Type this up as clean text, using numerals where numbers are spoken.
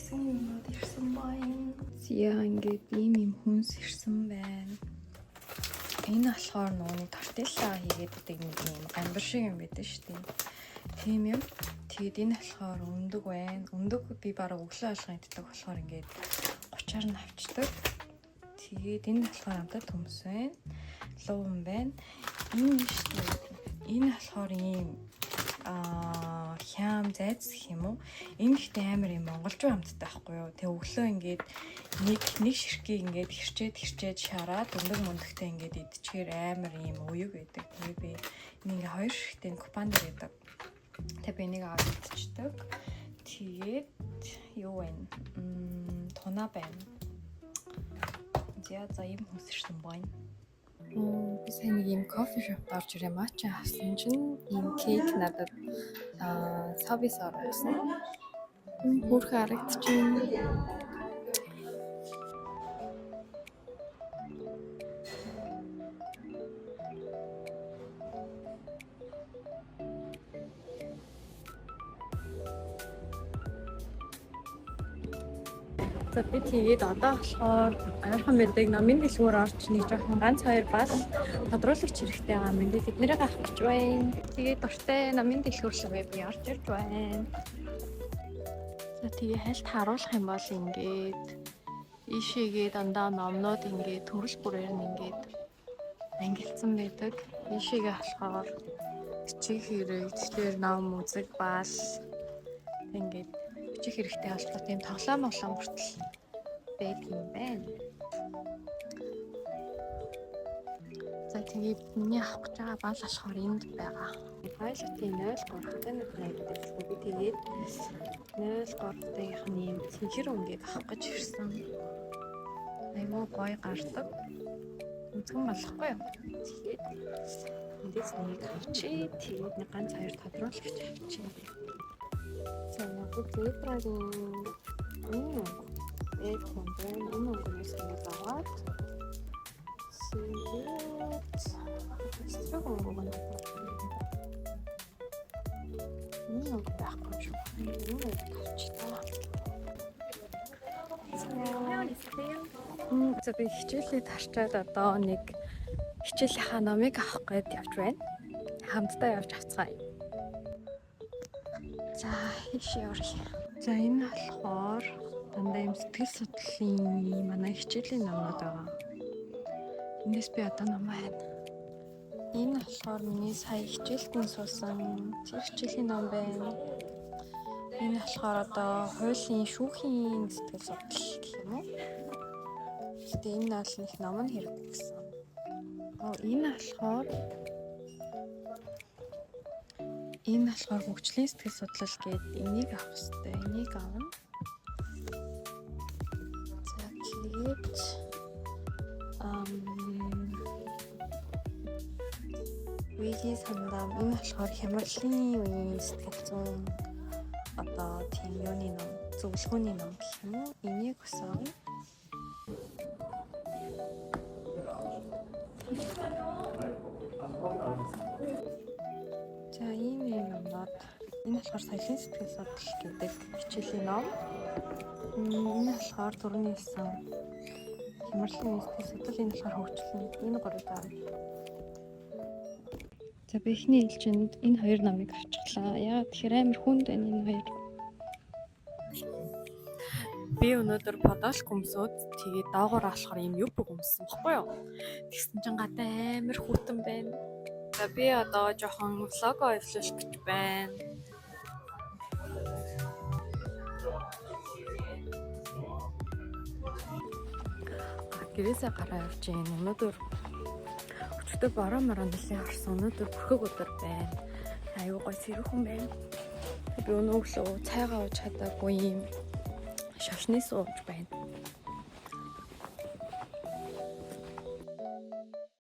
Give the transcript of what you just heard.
гэсэн юмнууд ирсэн байна. Зяа ингээд ийм хүнс ирсэн байна. Энэ болохоор нууны тортилла хийгээд байдаг нэг юм гамбар шиг юм байдаг шүү дээ. Тийм юм. Тэгээд энэ болохоор өндөг байна. Өндөг би бараг өглөө алган иддэг болохоор ингээд 30-аар нь авчдаг. Тэгээд энэ болохоор амтад төмс байна. Луун байна. Энэ шүү дээ. Энэ болохоор ийм хям зайц гэх юм уу? Энэ ихтэй амар юм монголчуу хамттай байхгүй юу? Тэг өглөө ингээд нэг ширхгийг ингээд хэрчээд шараад өндөг мөндөгтэй ингээд идчихээр амар юм уюг байдаг. Тэгээ би нэг хоёр ширхтийн купон дээр байдаг. Тэг би нэг аваад идчихдэг. Тэгээд юу вэ? Тунаа байна. За ийм хүсэрсэн байна. Би сайн нэг юм кофе шопт орж ирээ матча авсан чинь ийм кейк надад сабис орсон. Бүрх харагдчихэв. За би тэгээд одоо болохоор аяархан мэддэг намын дэлгүүр орч нэг жоохон ганц хоёр бас тодруулагч хэрэгтэй байгаа юм. Тэднэрийг авах гэж байна. Тэгээд дуртай намын дэлгүүр рүүгээ би орж ирж байна. За тэгээд хальт харуулах юм бол ингээд ийшээгээ дандаа номнууд ингээд төрөл бүрээр нь ингээд ангилсан байдаг. Ийшээгээ болохоор бичих хэрэг, тэгэхээр ном үзэг бас ингээд бичих хэрэгтэй болтлоо тийм тоглоом бүртэл байдаг юм байна. За тэгээд миний авах гэж байгаа бал болохоор энд байгаа. Файлтын 0.3-тай нэг найддаг. Би тэгээд 0.3-тайх нь юм цэнхэр өнгийг авах гэж ирсэн. Айгуу гоё гардаг. Үзгэн болохгүй юу? Тэгээд эндээс нэг авчи. Тэгээд нэг ганц хоёр тодруулах гэж авчи. За яг зебрагийн энэ өнгөнөөс нэг аваад тэгээд строг өнгөн энэ өнгө байхгүй шүү. Энэ өнгө тавьчихлаа. За би хичээлээ тарчаад одоо нэг хичээлийнхаа номыг авах гээд явж байна. Хамтдаа явж авцгаая. За хийшээ оръё. За энэ болохоор дандаа юм сэтгэл судлалын манай хичээлийн номнууд байгаа. Эндээс би одоо ном байна. Энэ болохоор миний сая хичээлтэн суусан хичээлийн ном байна. Энэ болохоор одоо хуулийн шүүхийн сэтгэл судлал гэх юм уу? Гэтэ энэ бол нэг ном нь хэрэггүй гэсэн. Энэ болохоор хөгжлийн сэтгэл судлал гээд энийг авах хэрэгтэй. Энийг авна. За тэгээд Виги сандам энэ болохоор хямралын үеийн сэтгэл зүйн одоо тийм юуны ном, зөвлөгөөний ном гэх юм уу? Энийг өсөв. За ийм юмнууд энэ болохоор соёлын сэтгэл судлал гэдэг хичээлийн ном. Энэ болохоор түрүүний хэлсэн хямралын сэтгэл судлал, энэ болохоор хөгжлийн. Энэ гурав байна. За би эхний ээлжинд энэ хоёр номыг авчихлаа. Яагаад тэгэхээр амар хүнд байна энэ хоёр. Би өнөөдөр подолк өмсөд тэгээд доогоор болохоор юм юб өмссөн баггүй юу? Тэгсэн чинь гадаа амар хүтэн байна. За би одоо жоохон влог оруулах гэж байна. Гэрээсээ гараа явж байна. Өнөөдөр өчигдөр бороо нэлээд харсан. Өнөөдөр бүрхэг өдөр байна. Аюу гой сэрхэн байна. Би өнөөглөө цайгаа ууж чадаагүй юм шашны сууж байна.